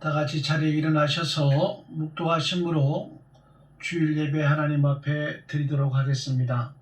다 같이 자리에 일어나셔서 묵도하심으로 주일 예배 하나님 앞에 드리도록 하겠습니다.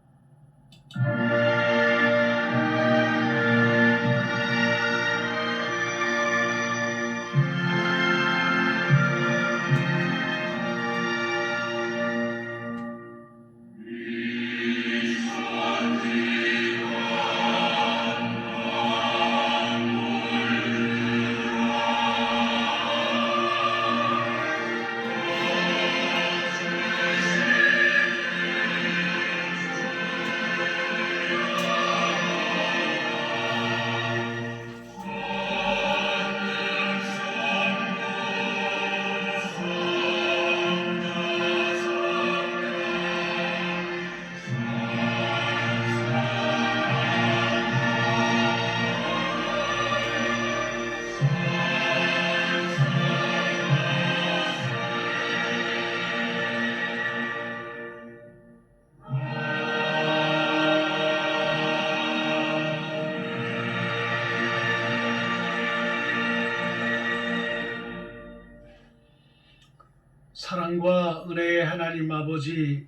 사랑과 은혜의 하나님 아버지,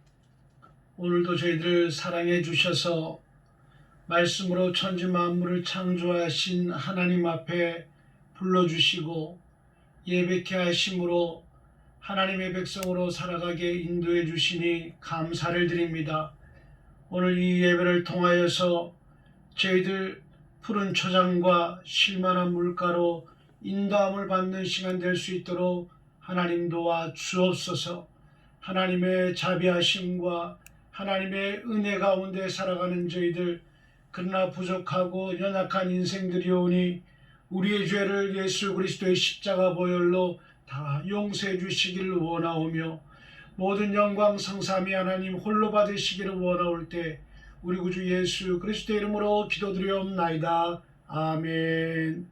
오늘도 저희들 사랑해 주셔서 말씀으로 천지 만물을 창조하신 하나님 앞에 불러주시고 예배케 하심으로 하나님의 백성으로 살아가게 인도해 주시니 감사를 드립니다. 오늘 이 예배를 통하여서 저희들 푸른 초장과 쉴만한 물가로 인도함을 받는 시간 될 수 있도록 하나님 도와 주옵소서. 하나님의 자비하심과 하나님의 은혜 가운데 살아가는 저희들, 그러나 부족하고 연약한 인생들이오니 우리의 죄를 예수 그리스도의 십자가 보혈로 다 용서해 주시기를 원하오며 모든 영광 성삼위 하나님 홀로 받으시기를 원하올 때 우리 구주 예수 그리스도의 이름으로 기도드리옵나이다. 아멘.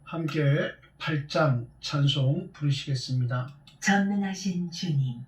함께 8장 찬송 부르시겠습니다. 전능하신 주님,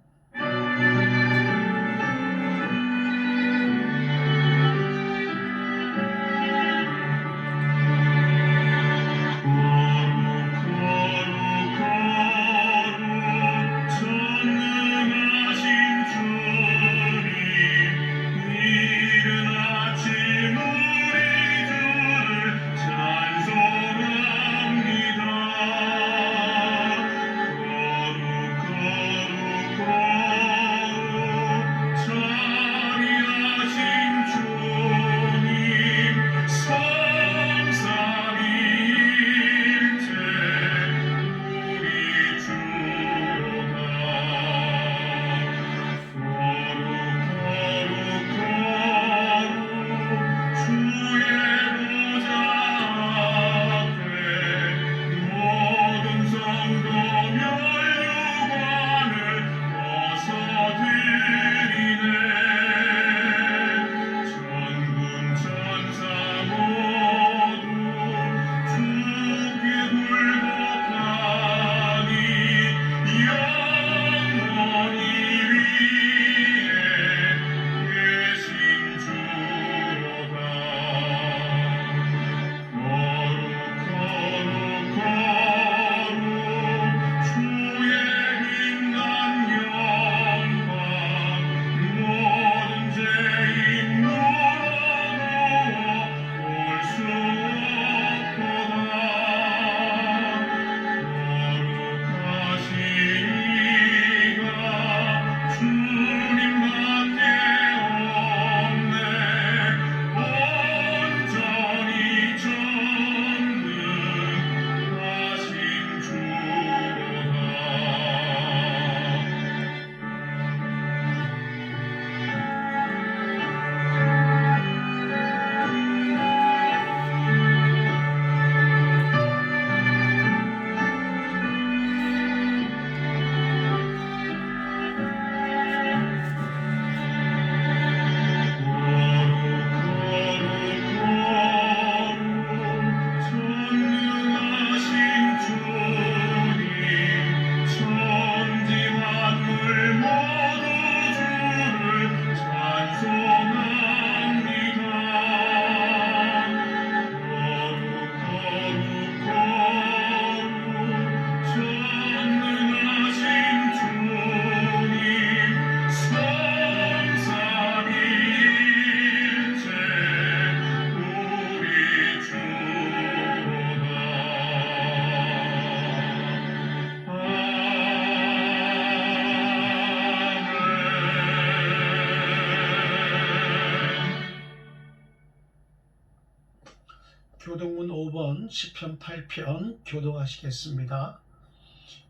교동문 5번 시편 8편 교독하시겠습니다.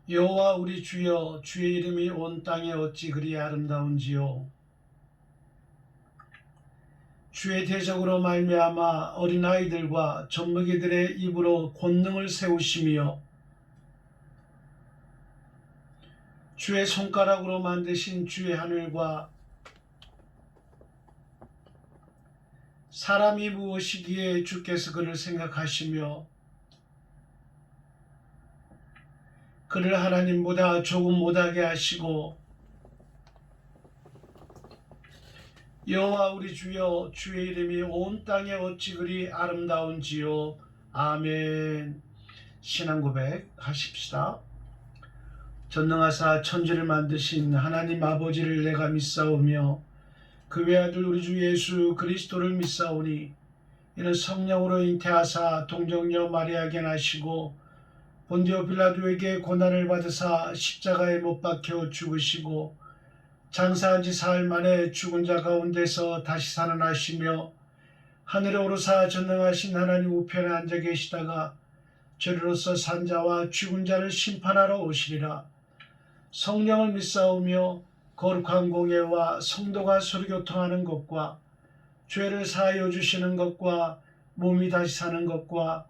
여호와 우리 주여, 주의 이름이 온 땅에 어찌 그리 아름다운지요. 주의 대적으로 말미암아 어린아이들과 젖먹이들의 입으로 권능을 세우시며 주의 손가락으로 만드신 주의 하늘과 사람이 무엇이기에 주께서 그를 생각하시며 그를 하나님보다 조금 못하게 하시고 여호와 우리 주여, 주의 이름이 온 땅에 어찌 그리 아름다운지요. 아멘. 신앙 고백 하십시다. 전능하사 천지를 만드신 하나님 아버지를 내가 믿사오며 그 외아들 우리 주 예수 그리스도를 믿사오니 이는 성령으로 잉태하사 동정녀 마리아에게 나시고 본디오 빌라도에게 고난을 받으사 십자가에 못 박혀 죽으시고 장사한 지 사흘 만에 죽은 자 가운데서 다시 살아나시며 하늘에 오르사 전능하신 하나님 우편에 앉아 계시다가 저리로서 산 자와 죽은 자를 심판하러 오시리라. 성령을 믿사오며 거룩한 공예와 성도가 서로교통하는 것과 죄를 사하여 주시는 것과 몸이 다시 사는 것과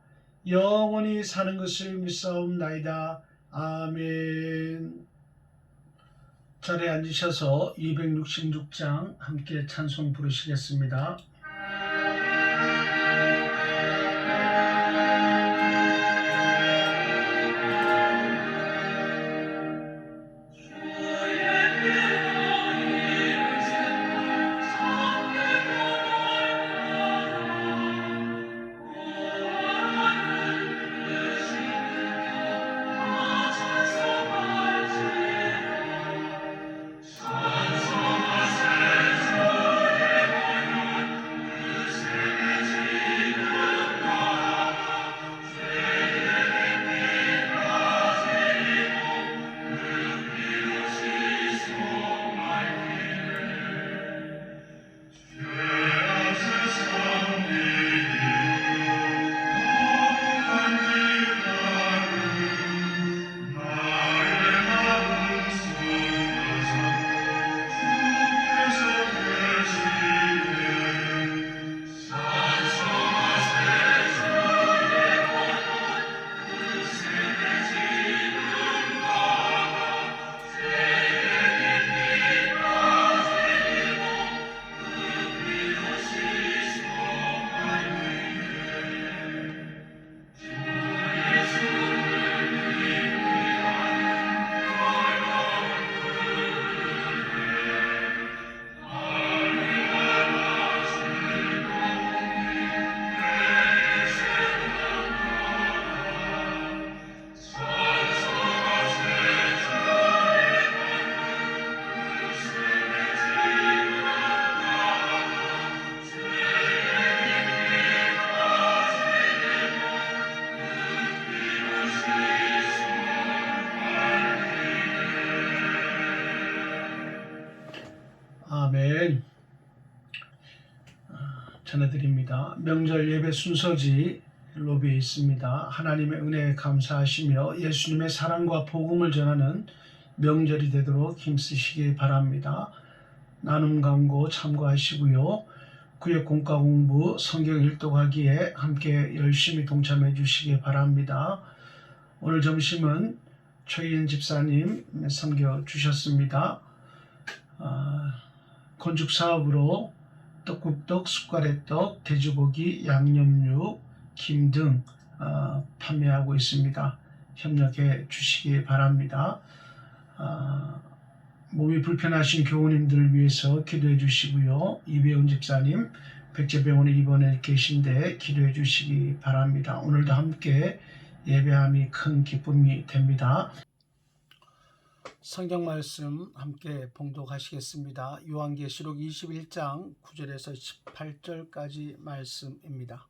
영원히 사는 것을 믿사옵나이다. 아멘. 자리에 앉으셔서 266장 함께 찬송 부르시겠습니다. 아멘. 전해드립니다. 명절 예배 순서지 로비에 있습니다. 하나님의 은혜에 감사하시며 예수님의 사랑과 복음을 전하는 명절이 되도록 힘쓰시기 바랍니다. 나눔 광고 참고하시고요. 구역 공과 공부 성경 일독하기에 함께 열심히 동참해 주시기 바랍니다. 오늘 점심은 최인 집사님 섬겨 주셨습니다. 건축 사업으로 떡국떡, 숟가래떡, 돼지고기, 양념육, 김 등 판매하고 있습니다. 협력해 주시기 바랍니다. 몸이 불편하신 교우님들을 위해서 기도해 주시고요. 이배훈 집사님 백제병원에 입원해 계신데 기도해 주시기 바랍니다. 오늘도 함께 예배함이 큰 기쁨이 됩니다. 성경 말씀 함께 봉독하시겠습니다. 요한계시록 21장 9절에서 18절까지 말씀입니다.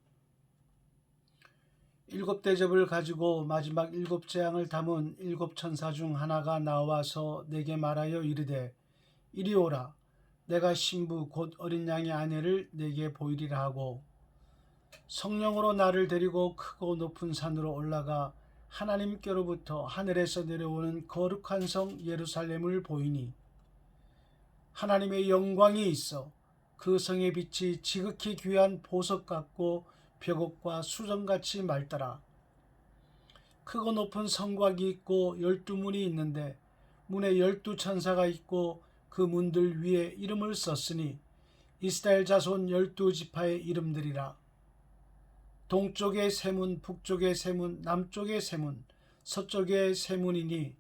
일곱 대접을 가지고 마지막 일곱 재앙을 담은 일곱 천사 중 하나가 나와서 내게 말하여 이르되 이리 오라. 내가 신부 곧 어린 양의 아내를 내게 보이리라 하고 성령으로 나를 데리고 크고 높은 산으로 올라가 하나님께로부터 하늘에서 내려오는 거룩한 성 예루살렘을 보이니 하나님의 영광이 있어 그 성의 빛이 지극히 귀한 보석 같고 벽옥과 수정같이 맑더라. 크고 높은 성곽이 있고 12문이 있는데 문에 12천사가 있고 그 문들 위에 이름을 썼으니 이스라엘 자손 12지파의 이름들이라. 동쪽의 세문, 북쪽의 세문, 남쪽의 세문, 서쪽의 세문이니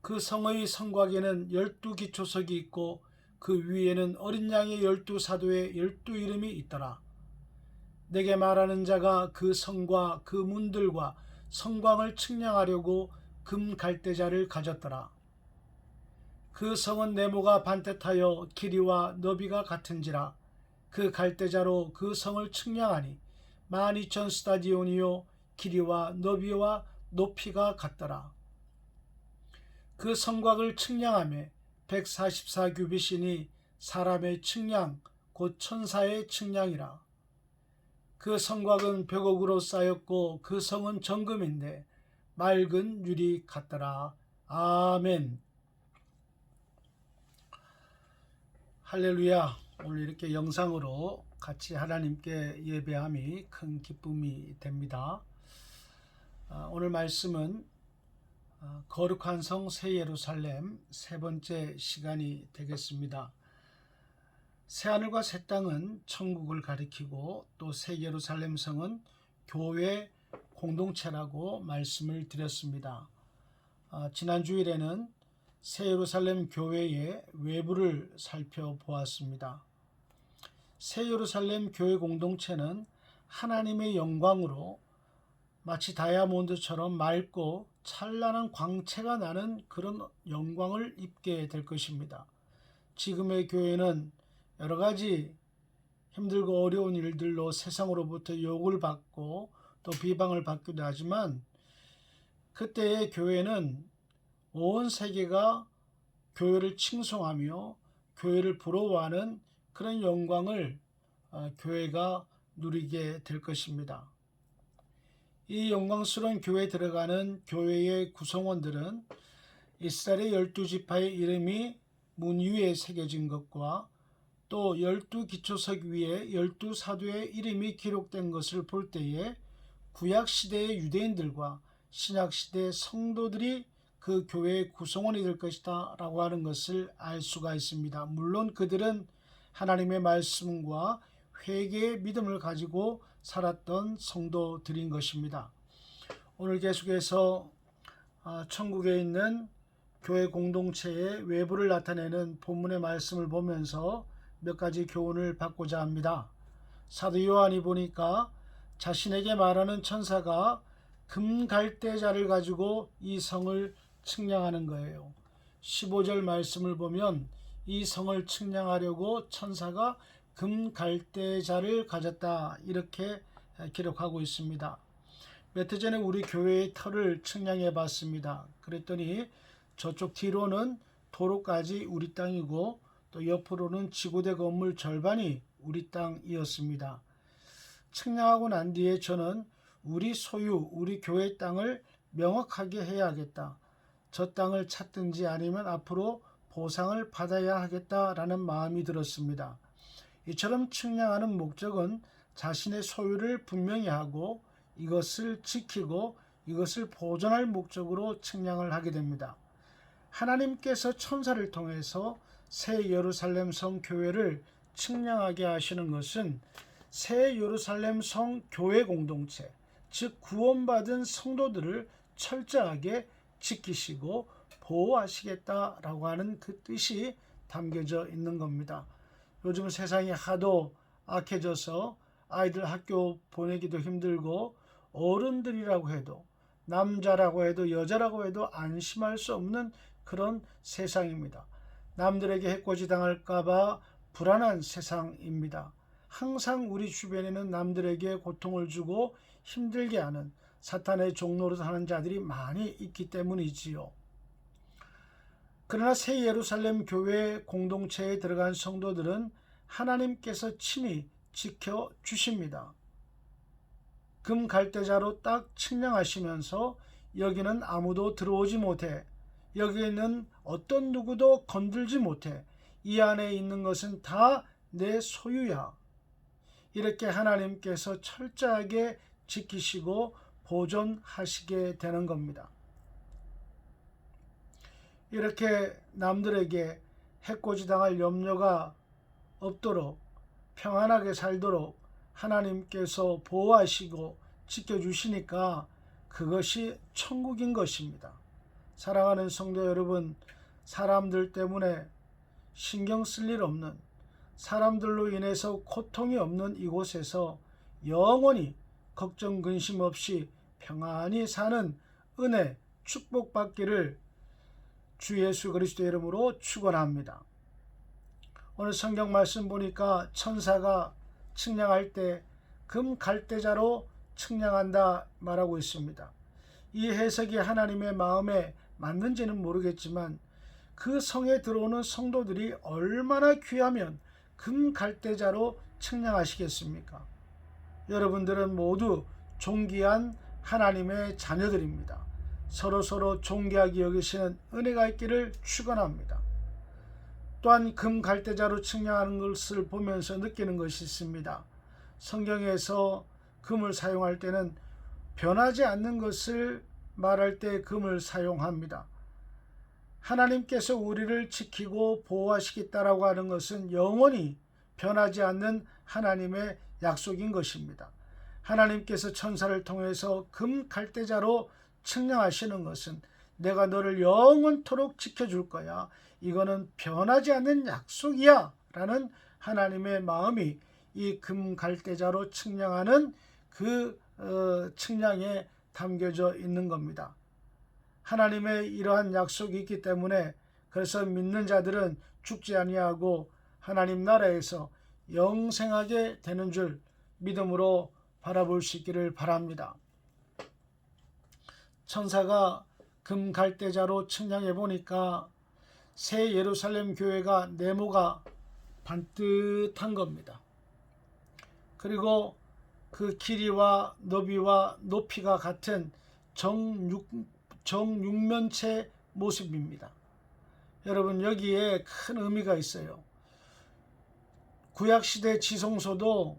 그 성의 성곽에는 12기초석이 있고 그 위에는 어린 양의 12사도의 12이름이 있더라. 내게 말하는 자가 그 성과 그 문들과 성곽을 측량하려고 금 갈대자를 가졌더라. 그 성은 네모가 반듯하여 길이와 너비가 같은지라. 그 갈대자로 그 성을 측량하니 12,000 스타디온이요 길이와 너비와 높이가 같더라. 그 성곽을 측량하며 144규빗이니 사람의 측량 곧 천사의 측량이라. 그 성곽은 벽옥으로 쌓였고 그 성은 정금인데 맑은 유리 같더라. 아멘. 할렐루야. 오늘 이렇게 영상으로 같이 하나님께 예배함이 큰 기쁨이 됩니다. 오늘 말씀은 거룩한 성 새 예루살렘 세 번째 시간이 되겠습니다. 새하늘과 새 땅은 천국을 가리키고 또 새 예루살렘 성은 교회 공동체라고 말씀을 드렸습니다. 지난 주일에는 새 예루살렘 교회의 외부를 살펴보았습니다. 새 예루살렘 교회 공동체는 하나님의 영광으로 마치 다이아몬드처럼 맑고 찬란한 광채가 나는 그런 영광을 입게 될 것입니다. 지금의 교회는 여러 가지 힘들고 어려운 일들로 세상으로부터 욕을 받고 또 비방을 받기도 하지만 그때의 교회는 온 세계가 교회를 칭송하며 교회를 부러워하는 그런 영광을 교회가 누리게 될 것입니다. 이 영광스러운 교회에 들어가는 교회의 구성원들은 이스라엘의 12지파의 이름이 문 위에 새겨진 것과 또 12기초석 위에 12사도의 이름이 기록된 것을 볼 때에 구약시대의 유대인들과 신약시대의 성도들이 그 교회의 구성원이 될 것이다 라고 하는 것을 알 수가 있습니다. 물론 그들은 하나님의 말씀과 회개의 믿음을 가지고 살았던 성도들인 것입니다. 오늘 계속해서 천국에 있는 교회 공동체의 외부를 나타내는 본문의 말씀을 보면서 몇 가지 교훈을 받고자 합니다. 사도 요한이 보니까 자신에게 말하는 천사가 금갈대자를 가지고 이 성을 측량하는 거예요. 15절 말씀을 보면 이 성을 측량하려고 천사가 금갈대자를 가졌다 이렇게 기록하고 있습니다. 몇 해 전에 우리 교회의 터를 측량해 봤습니다. 그랬더니 저쪽 뒤로는 도로까지 우리 땅이고 또 옆으로는 지구대 건물 절반이 우리 땅이었습니다. 측량하고 난 뒤에 저는 우리 소유, 우리 교회 땅을 명확하게 해야겠다. 저 땅을 찾든지 아니면 앞으로 보상을 받아야 하겠다라는 마음이 들었습니다. 이처럼 측량하는 목적은 자신의 소유를 분명히 하고 이것을 지키고 이것을 보존할 목적으로 측량을 하게 됩니다. 하나님께서 천사를 통해서 새 예루살렘 성 교회를 측량하게 하시는 것은 새 예루살렘 성 교회 공동체, 즉 구원받은 성도들을 철저하게 지키시고 보호하시겠다라고 하는 그 뜻이 담겨져 있는 겁니다. 요즘 세상이 하도 악해져서 아이들 학교 보내기도 힘들고 어른들이라고 해도 남자라고 해도 여자라고 해도 안심할 수 없는 그런 세상입니다. 남들에게 해코지 당할까봐 불안한 세상입니다. 항상 우리 주변에는 남들에게 고통을 주고 힘들게 하는 사탄의 종로로 사는 자들이 많이 있기 때문이지요. 그러나 새 예루살렘 교회 공동체에 들어간 성도들은 하나님께서 친히 지켜주십니다. 금 갈대자로 딱 측량하시면서 여기는 아무도 들어오지 못해, 여기는 어떤 누구도 건들지 못해, 이 안에 있는 것은 다 내 소유야, 이렇게 하나님께서 철저하게 지키시고 보존하시게 되는 겁니다. 이렇게 남들에게 해코지당할 염려가 없도록 평안하게 살도록 하나님께서 보호하시고 지켜주시니까 그것이 천국인 것입니다. 사랑하는 성도 여러분, 사람들 때문에 신경 쓸 일 없는, 사람들로 인해서 고통이 없는 이곳에서 영원히 걱정 근심 없이 평안히 사는 은혜, 축복받기를 주 예수 그리스도의 이름으로 축원합니다. 오늘 성경 말씀 보니까 천사가 측량할 때 금 갈대자로 측량한다 말하고 있습니다. 이 해석이 하나님의 마음에 맞는지는 모르겠지만 그 성에 들어오는 성도들이 얼마나 귀하면 금 갈대자로 측량하시겠습니까? 여러분들은 모두 존귀한 하나님의 자녀들입니다. 서로 존귀하게 여기시는 은혜가 있기를 축원합니다. 또한 금 갈대자로 측량하는 것을 보면서 느끼는 것이 있습니다. 성경에서 금을 사용할 때는 변하지 않는 것을 말할 때 금을 사용합니다. 하나님께서 우리를 지키고 보호하시겠다라고 하는 것은 영원히 변하지 않는 하나님의 약속인 것입니다. 하나님께서 천사를 통해서 금 갈대자로 측량하시는 것은 내가 너를 영원토록 지켜줄 거야, 이거는 변하지 않는 약속이야 라는 하나님의 마음이 이 금 갈대자로 측량하는 그 측량에 담겨져 있는 겁니다. 하나님의 이러한 약속이 있기 때문에 그래서 믿는 자들은 죽지 아니하고 하나님 나라에서 영생하게 되는 줄 믿음으로 바라볼 수 있기를 바랍니다. 천사가 금 갈대자로 측량해 보니까 새 예루살렘 교회가 네모가 반듯한 겁니다. 그리고 그 길이와 너비와 높이가 같은 정육면체 모습입니다. 여러분, 여기에 큰 의미가 있어요. 구약시대 지성소도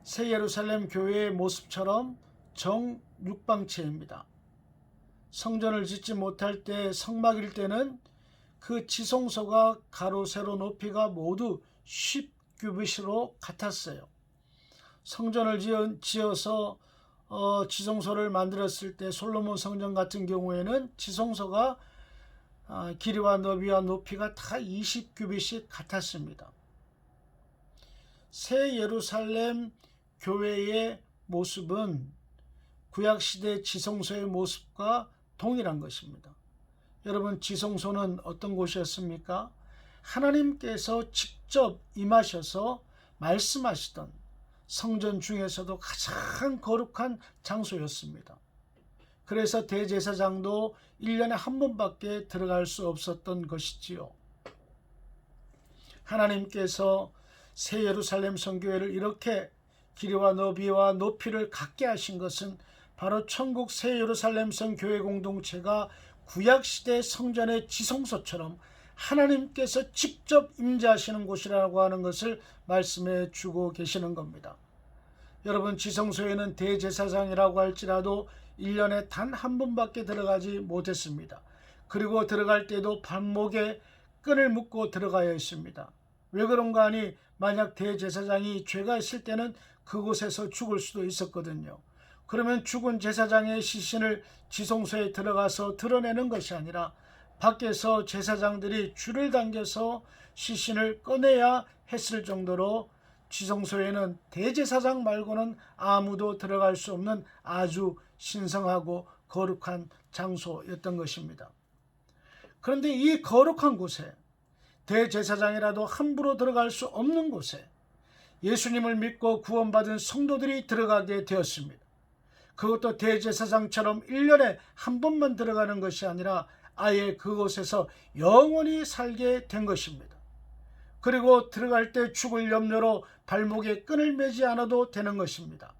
새 예루살렘 교회의 모습처럼 정육방체입니다. 성전을 짓지 못할 때, 성막일 때는 그 지성소가 가로 세로 높이가 모두 10규빗으로 같았어요. 성전을 지어서 지성소를 만들었을 때 솔로몬 성전 같은 경우에는 지성소가 길이와 너비와 높이가 다 20규빗이 같았습니다. 새 예루살렘 교회의 모습은 구약시대 지성소의 모습과 동일한 것입니다. 여러분, 지성소는 어떤 곳이었습니까? 하나님께서 직접 임하셔서 말씀하시던 성전 중에서도 가장 거룩한 장소였습니다. 그래서 대제사장도 1년에 한 번밖에 들어갈 수 없었던 것이지요. 하나님께서 새 예루살렘 성교회를 이렇게 길이와 너비와 높이를 같게 하신 것은 바로 천국 새 예루살렘 성교회 공동체가 구약시대 성전의 지성소처럼 하나님께서 직접 임재하시는 곳이라고 하는 것을 말씀해 주고 계시는 겁니다. 여러분, 지성소에는 대제사장이라고 할지라도 1년에 단 한 번밖에 들어가지 못했습니다. 그리고 들어갈 때도 발목에 끈을 묶고 들어가야 했습니다. 왜 그런가 하니 만약 대제사장이 죄가 있을 때는 그곳에서 죽을 수도 있었거든요. 그러면 죽은 제사장의 시신을 지성소에 들어가서 드러내는 것이 아니라 밖에서 제사장들이 줄을 당겨서 시신을 꺼내야 했을 정도로 지성소에는 대제사장 말고는 아무도 들어갈 수 없는 아주 신성하고 거룩한 장소였던 것입니다. 그런데 이 거룩한 곳에, 대제사장이라도 함부로 들어갈 수 없는 곳에 예수님을 믿고 구원받은 성도들이 들어가게 되었습니다. 그것도 대제사장처럼 1년에 한 번만 들어가는 것이 아니라 아예 그곳에서 영원히 살게 된 것입니다. 그리고 들어갈 때 죽을 염려로 발목에 끈을 매지 않아도 되는 것입니다.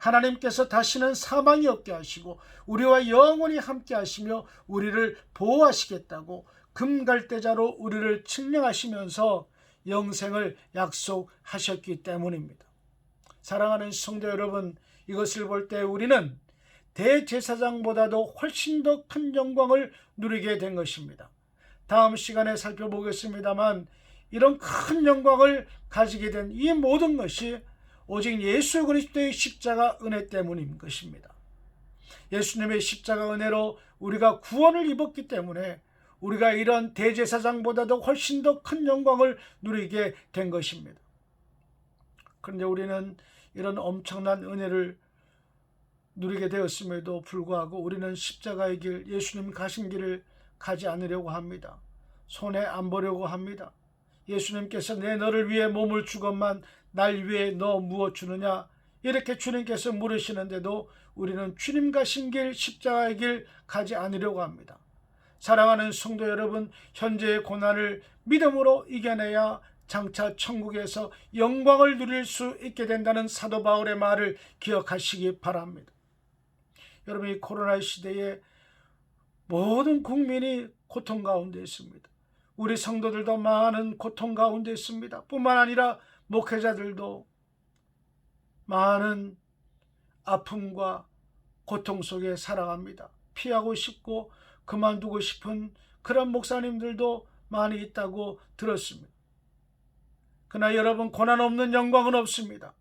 하나님께서 다시는 사망이 없게 하시고 우리와 영원히 함께 하시며 우리를 보호하시겠다고 금갈대자로 우리를 측량하시면서 영생을 약속하셨기 때문입니다. 사랑하는 성도 여러분, 이것을 볼 때 우리는 대제사장보다도 훨씬 더 큰 영광을 누리게 된 것입니다. 다음 시간에 살펴보겠습니다만 이런 큰 영광을 가지게 된 이 모든 것이 오직 예수 그리스도의 십자가 은혜 때문인 것입니다. 예수님의 십자가 은혜로 우리가 구원을 입었기 때문에 우리가 이런 대제사장보다도 훨씬 더 큰 영광을 누리게 된 것입니다. 그런데 우리는 이런 엄청난 은혜를 누리게 되었음에도 불구하고 우리는 십자가의 길, 예수님 가신 길을 가지 않으려고 합니다. 손해 안 보려고 합니다. 예수님께서 내 너를 위해 몸을 주건만 날 위해 너 무엇 주느냐, 이렇게 주님께서 물으시는데도 우리는 주님 가신 길, 십자가의 길 가지 않으려고 합니다. 사랑하는 성도 여러분, 현재의 고난을 믿음으로 이겨내야 장차 천국에서 영광을 누릴 수 있게 된다는 사도 바울의 말을 기억하시기 바랍니다. 여러분, 이 코로나 시대에 모든 국민이 고통 가운데 있습니다. 우리 성도들도 많은 고통 가운데 있습니다. 뿐만 아니라 목회자들도 많은 아픔과 고통 속에 살아갑니다. 피하고 싶고 그만두고 싶은 그런 목사님들도 많이 있다고 들었습니다. 그러나 여러분, 고난 없는 영광은 없습니다.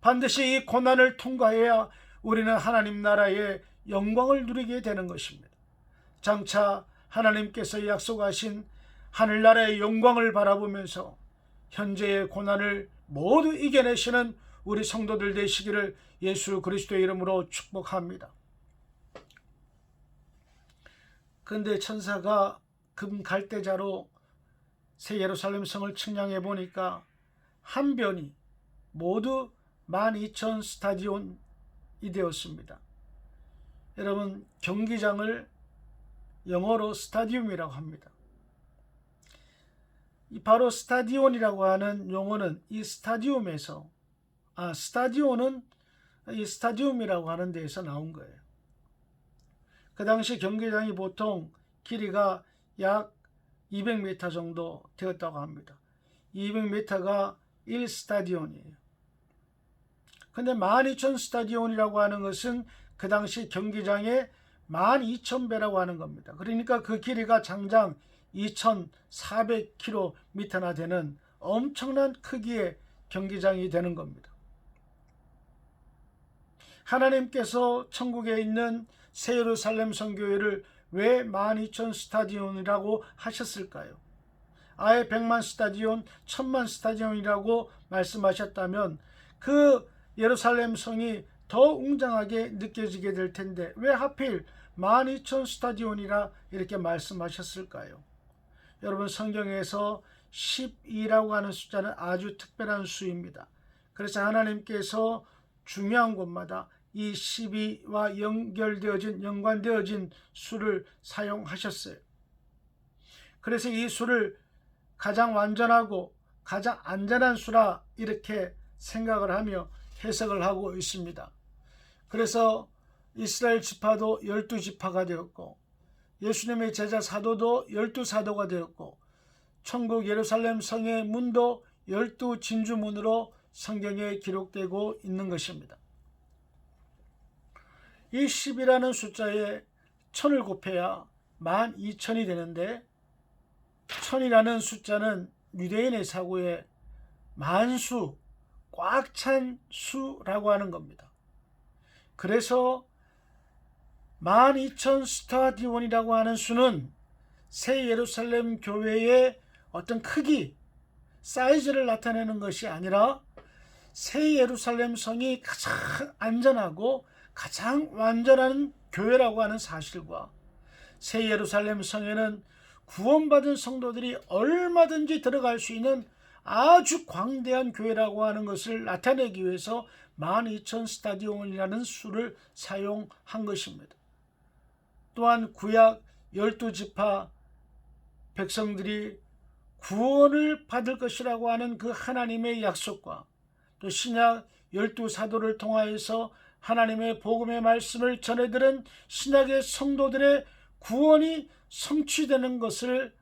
반드시 이 고난을 통과해야 우리는 하나님 나라의 영광을 누리게 되는 것입니다. 장차 하나님께서 약속하신 하늘나라의 영광을 바라보면서 현재의 고난을 모두 이겨내시는 우리 성도들 되시기를 예수 그리스도의 이름으로 축복합니다. 그런데 천사가 금 갈대자로 새 예루살렘 성을 측량해 보니까 한 변이 모두 12,000 스타디온이 되었습니다. 여러분, 경기장을 영어로 스타디움이라고 합니다. 바로 스타디온이라고 하는 용어는 이 스타디움에서 스타디온은 이 스타디움이라고 하는 데에서 나온 거예요. 그 당시 경기장이 보통 길이가 약 200m 정도 되었다고 합니다. 200m가 1스타디온이에요. 근데 12,000 스타디온이라고 하는 것은 그 당시 경기장의 12,000배라고 하는 겁니다. 그러니까 그 길이가 장장 2,400km나 되는 엄청난 크기의 경기장이 되는 겁니다. 하나님께서 천국에 있는 새 예루살렘 성교회를 왜 12,000 스타디온이라고 하셨을까요? 아예 100만 스타디온, 1000만 스타디온이라고 말씀하셨다면 그 예루살렘 성이 더 웅장하게 느껴지게 될 텐데 왜 하필 12,000 스타디온이라 이렇게 말씀하셨을까요? 여러분, 성경에서 12라고 하는 숫자는 아주 특별한 수입니다. 그래서 하나님께서 중요한 곳마다 이 12와 연관되어진 수를 사용하셨어요. 그래서 이 수를 가장 완전하고 가장 안전한 수라 이렇게 생각을 하며 해석을 하고 있습니다. 그래서 이스라엘 지파도 12지파가 되었고 예수님의 제자 사도도 12사도가 되었고 천국 예루살렘 성의 문도 12진주문으로 성경에 기록되고 있는 것입니다. 이 10이라는 숫자에 1000을 곱해야 12,000이 되는데 1000이라는 숫자는 유대인의 사고에 만수, 꽉 찬 수라고 하는 겁니다. 그래서 12,000 스타디온이라고 하는 수는 새 예루살렘 교회의 어떤 크기, 사이즈를 나타내는 것이 아니라 새 예루살렘 성이 가장 안전하고 가장 완전한 교회라고 하는 사실과 새 예루살렘 성에는 구원받은 성도들이 얼마든지 들어갈 수 있는 아주 광대한 교회라고 하는 것을 나타내기 위해서 12,000 스타디온이라는 수를 사용한 것입니다. 또한 구약 12지파 백성들이 구원을 받을 것이라고 하는 그 하나님의 약속과 또 신약 12 사도를 통하여서 하나님의 복음의 말씀을 전해들은 신약의 성도들의 구원이 성취되는 것을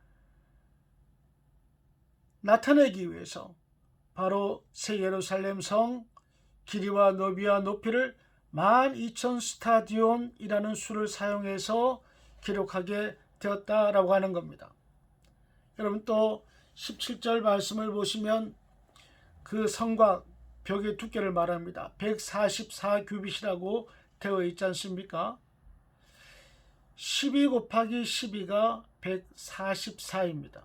나타내기 위해서 바로 새 예루살렘 성 길이와 너비와 높이를 12,000 스타디온이라는 수를 사용해서 기록하게 되었다라고 하는 겁니다. 여러분 또 17절 말씀을 보시면 그 성곽 벽의 두께를 말합니다. 144 규빗이라고 되어 있지 않습니까? 12 곱하기 12가 144입니다.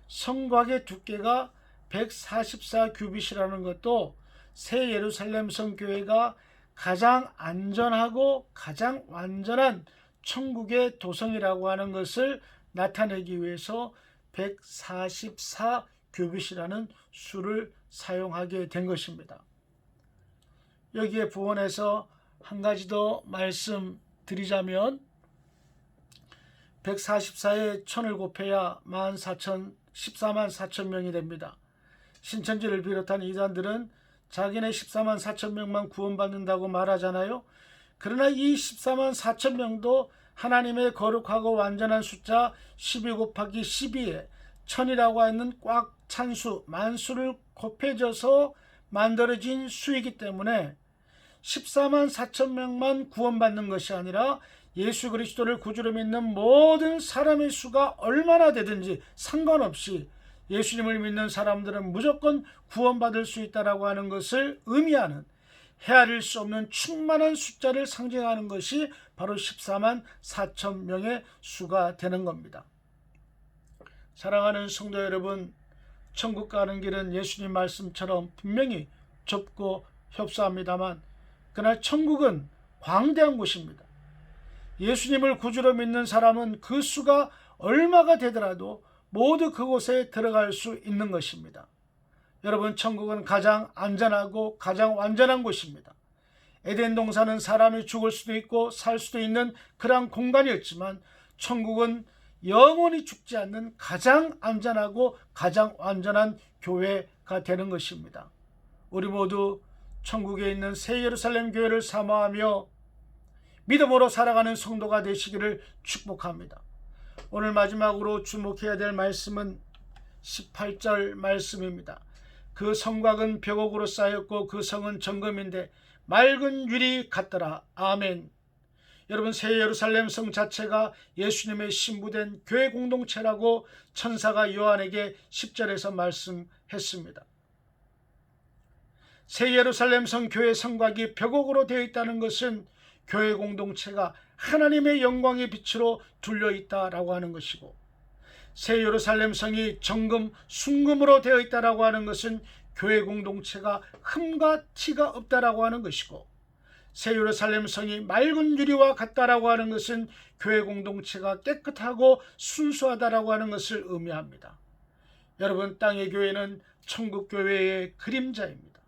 성곽의 두께가 144 규빗이라는 것도 새 예루살렘 성교회가 가장 안전하고 가장 완전한 천국의 도성이라고 하는 것을 나타내기 위해서 144 규빗이라는 수를 사용하게 된 것입니다. 여기에 부원해서 한 가지 더 말씀드리자면 144에 1000을 곱해야 14만 4천 명이 됩니다. 신천지를 비롯한 이단들은 자기네 14만 4천 명만 구원받는다고 말하잖아요. 그러나 이 14만 4천 명도 하나님의 거룩하고 완전한 숫자 12 곱하기 12에 1000이라고 하는 꽉 찬 수, 만수를 곱해져서 만들어진 수이기 때문에 14만 4천 명만 구원받는 것이 아니라 예수 그리스도를 구주로 믿는 모든 사람의 수가 얼마나 되든지 상관없이 예수님을 믿는 사람들은 무조건 구원받을 수 있다라고 하는 것을 의미하는 헤아릴 수 없는 충만한 숫자를 상징하는 것이 바로 14만 4천 명의 수가 되는 겁니다. 사랑하는 성도 여러분, 천국 가는 길은 예수님 말씀처럼 분명히 좁고 협소합니다만 그러나 천국은 광대한 곳입니다. 예수님을 구주로 믿는 사람은 그 수가 얼마가 되더라도 모두 그곳에 들어갈 수 있는 것입니다. 여러분, 천국은 가장 안전하고 가장 완전한 곳입니다. 에덴 동산은 사람이 죽을 수도 있고 살 수도 있는 그러한 공간이었지만 천국은 영원히 죽지 않는 가장 안전하고 가장 완전한 교회가 되는 것입니다. 우리 모두 천국에 있는 새 예루살렘 교회를 사모하며 믿음으로 살아가는 성도가 되시기를 축복합니다. 오늘 마지막으로 주목해야 될 말씀은 18절 말씀입니다. 그 성곽은 벽옥으로 쌓였고 그 성은 정금인데 맑은 유리 같더라. 아멘. 여러분, 새 예루살렘 성 자체가 예수님의 신부된 교회 공동체라고 천사가 요한에게 10절에서 말씀했습니다. 새 예루살렘 성 교회 성곽이 벽옥으로 되어 있다는 것은 교회 공동체가 하나님의 영광의 빛으로 둘려 있다라고 하는 것이고, 새 예루살렘 성이 정금, 순금으로 되어 있다라고 하는 것은 교회 공동체가 흠과 티가 없다라고 하는 것이고, 새 예루살렘 성이 맑은 유리와 같다라고 하는 것은 교회 공동체가 깨끗하고 순수하다라고 하는 것을 의미합니다. 여러분, 땅의 교회는 천국 교회의 그림자입니다.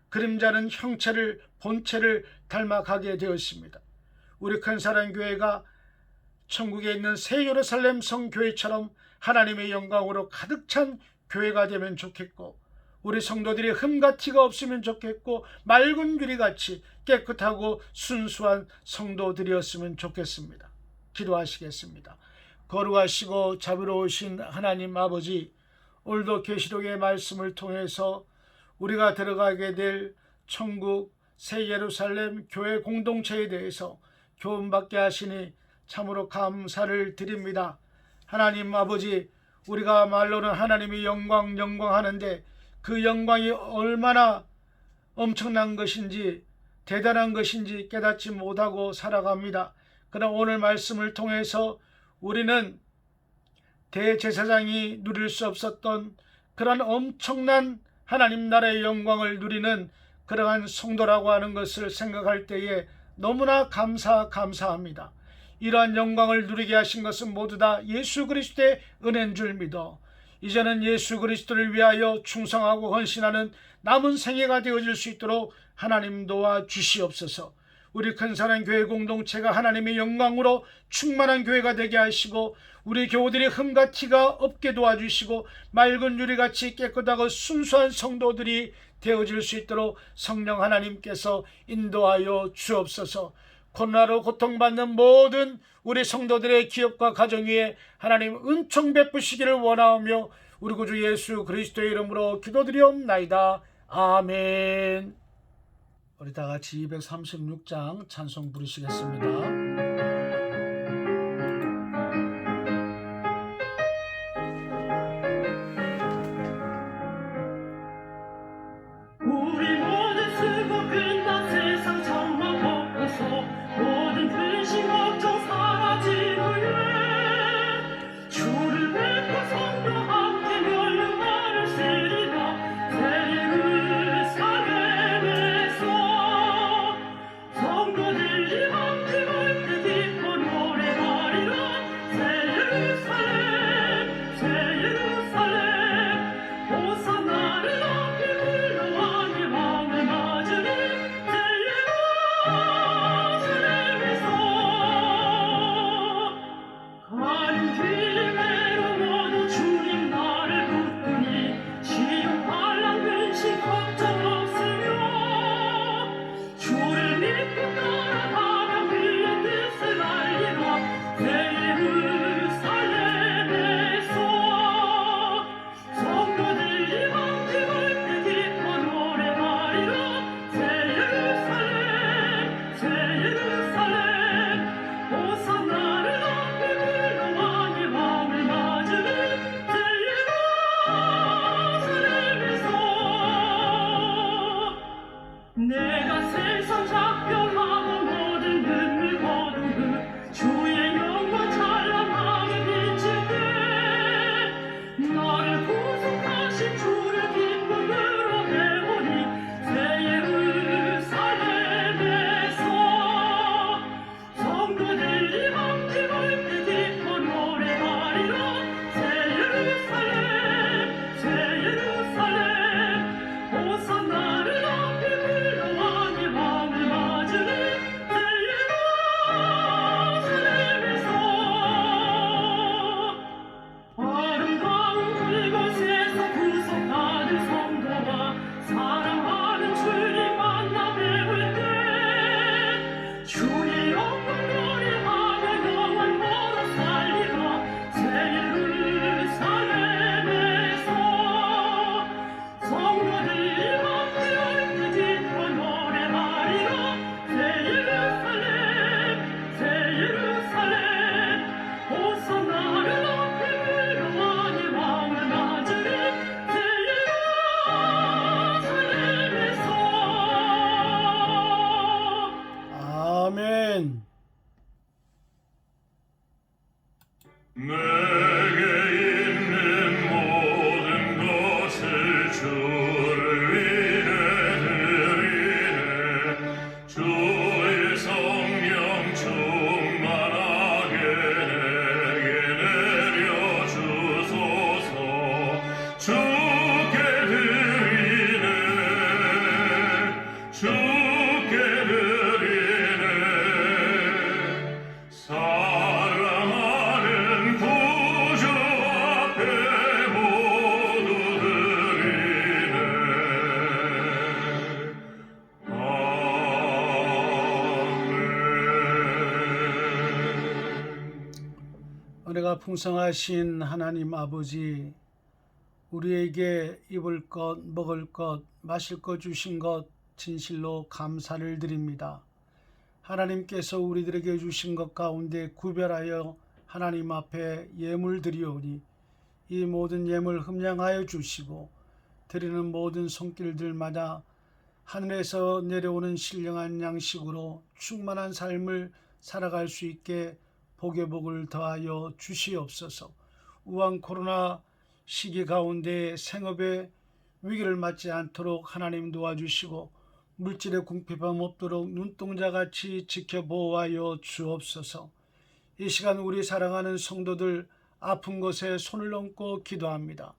그림자는 형체를, 본체를 닮아가게 되었습니다. 우리 큰사랑교회가 천국에 있는 새 예루살렘 성교회처럼 하나님의 영광으로 가득 찬 교회가 되면 좋겠고, 우리 성도들이 흠과 티가 없으면 좋겠고, 맑은 유리같이 깨끗하고 순수한 성도들이었으면 좋겠습니다. 기도하시겠습니다. 거룩하시고 자비로우신 하나님 아버지, 오늘도 계시록의 말씀을 통해서 우리가 들어가게 될 천국 새 예루살렘 교회 공동체에 대해서 교훈받게 하시니 참으로 감사를 드립니다. 하나님 아버지, 우리가 말로는 하나님의 영광 하는데 그 영광이 얼마나 엄청난 것인지 대단한 것인지 깨닫지 못하고 살아갑니다. 그러나 오늘 말씀을 통해서 우리는 대제사장이 누릴 수 없었던 그런 엄청난 하나님 나라의 영광을 누리는 그러한 성도라고 하는 것을 생각할 때에 너무나 감사합니다. 이러한 영광을 누리게 하신 것은 모두 다 예수 그리스도의 은혜인 줄 믿어 이제는 예수 그리스도를 위하여 충성하고 헌신하는 남은 생애가 되어질 수 있도록 하나님 도와주시옵소서. 우리 큰사랑 교회 공동체가 하나님의 영광으로 충만한 교회가 되게 하시고, 우리 교우들이 흠과 티가 없게 도와주시고, 맑은 유리같이 깨끗하고 순수한 성도들이 되어질 수 있도록 성령 하나님께서 인도하여 주옵소서. 코로나로 고통받는 모든 우리 성도들의 기업과 가정 위에 하나님 은총 베푸시기를 원하오며 우리 구주 예수 그리스도의 이름으로 기도드리옵나이다. 아멘. 우리 다 같이 236장 찬송 부르시겠습니다. 아멘. 내게 있는 모든 것을 주를 위해 드리네. 주의 성령 충만하게 내게 내려주소서. 주께 드리네. 주께 드리네. 사랑하는 구주 앞에 모두 드리네. 아멘. 은혜가 풍성하신 하나님 아버지, 우리에게 입을 것, 먹을 것, 마실 것 주신 것 진실로 감사를 드립니다. 하나님께서 우리들에게 주신 것 가운데 구별하여 하나님 앞에 예물 드리오니 이 모든 예물 흠량하여 주시고 드리는 모든 손길들마다 하늘에서 내려오는 신령한 양식으로 충만한 삶을 살아갈 수 있게 복의 복을 더하여 주시옵소서. 우한 코로나 시기 가운데 생업의 위기를 맞지 않도록 하나님 도와주시고 물질의 궁핍함 없도록 눈동자같이 지켜보호하여 주옵소서. 이 시간 우리 사랑하는 성도들 아픈 곳에 손을 얹고 기도합니다.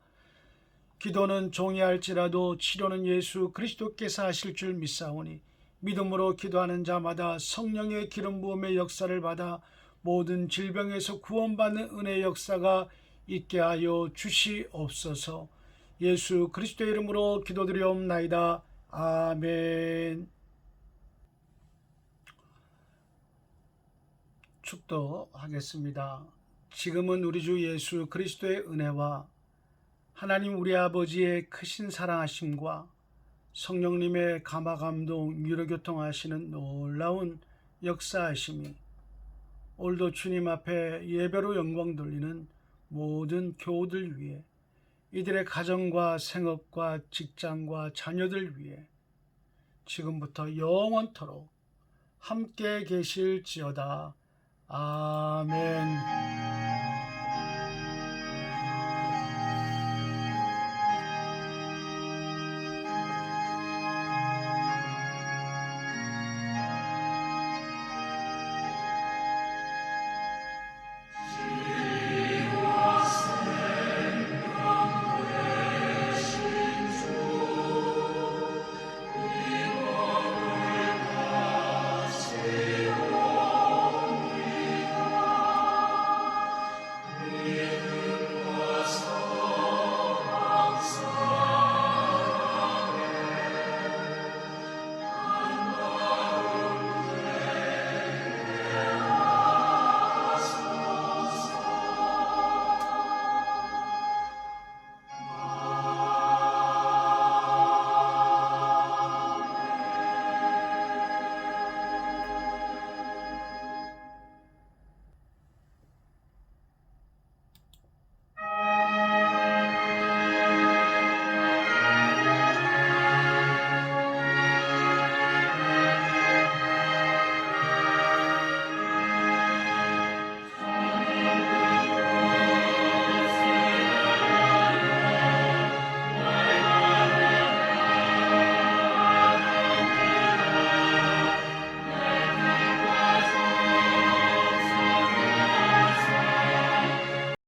기도는 종이 할지라도 치료는 예수 그리스도께서 하실 줄 믿사오니 믿음으로 기도하는 자마다 성령의 기름 부음의 역사를 받아 모든 질병에서 구원받는 은혜의 역사가 있게 하여 주시옵소서. 예수 그리스도의 이름으로 기도드리옵나이다. 아멘. 축도하겠습니다. 지금은 우리 주 예수 그리스도의 은혜와 하나님 우리 아버지의 크신 사랑하심과 성령님의 감화감동 위로교통하시는 놀라운 역사하심이 오늘도 주님 앞에 예배로 영광 돌리는 모든 교우들 위해, 이들의 가정과 생업과 직장과 자녀들 위해 지금부터 영원토록 함께 계실지어다. 아멘.